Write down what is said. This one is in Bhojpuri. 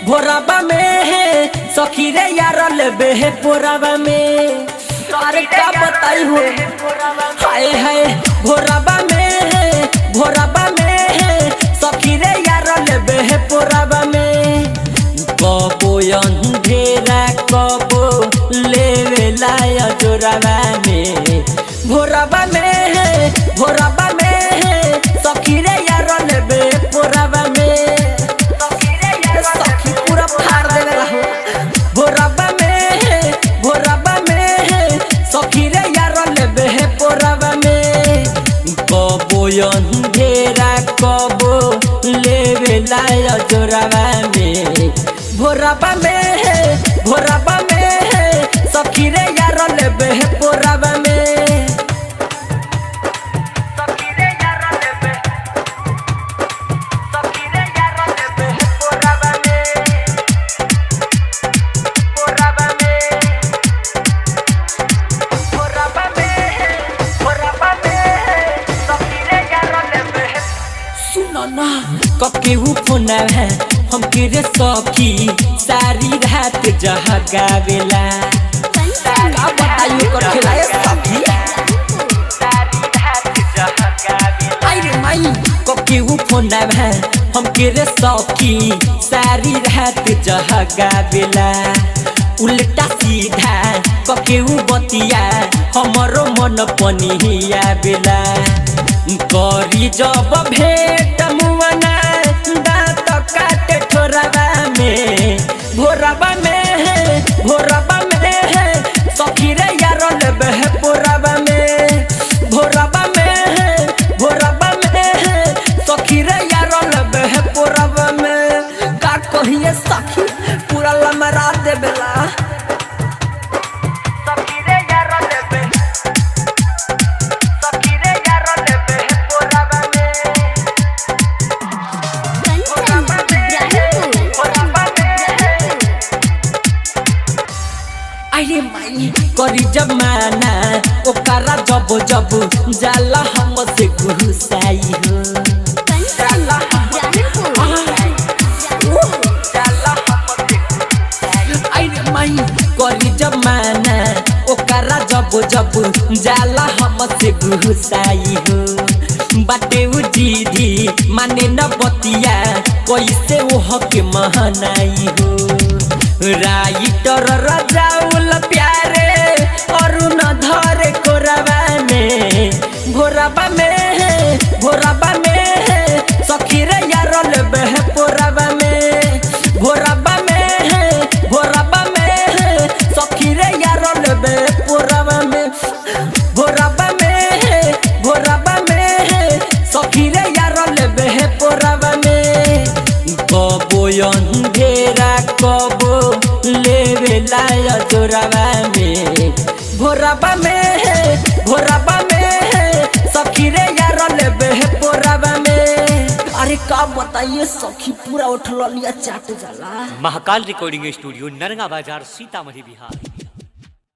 भोराबा में है सखी रे यार लेबे है पोराबा में। अरे का बताई हो हाय हाय भोराबा में है सखी रे यार लेबे है पोराबा में। कबो अंधेरा कबो लेवे लाया जोराबा में। भोराबा में है सखी रे यार लेबे पोराबा में। सखी पूरा फाड़ देवे रहो भोराबा में है सखी रे यार लेबे है पोराबा में। कबो अंधेरा कबो लेवे लाया जोराबा में। भोराबा में है सखी रे यार लेबे है पोराबा में। कके फोन है हम रे सखी सारी रात जगावेला। का बताइयो कर खेलाए सखी अरे माई कके फोन है हम रे सखी सारी रात जगावेला। उल्टा सीधा कके बतिया हमरो मन पनिया बेला। करी जब भेट मुआना दांत काटे ठोराबा में। भोराबा में है सखी रे यार लेबे है पोराबा में। भोराबा में है सखी रे यार लेबे है पोराबा में। का कहिए सखी पूरा लमरा देबेला। अरे माई करी जब माना ओकरा जब जाला हमसे गुस्साई हो। अरे माई करी जब माना ओकरा जब जाला हमसे गुस्साई हो। बाटे उजीधी माने न बतिया कैसे ओह के महनाई हो। राइटर रजाउल प्यारे अरुण धरे कोराबा में। भोराबा में है सखी रे यार लेबे है पोराबा में। भोराबा में है सखी रे यार लेबे पोराबा में। भोराबा में है सखी रे यार लेबे है पोराबा में। कबो अंधेरा कबो लेवे लाया जोराबा में। भोराबा में है सखी रे यार लेबे है पोराबा में। अरे का बताइए सखी पूरा उठल लिया चाट जाला। महाकाल रिकॉर्डिंग स्टूडियो नरंगा बाजार सीतामढ़ी बिहार।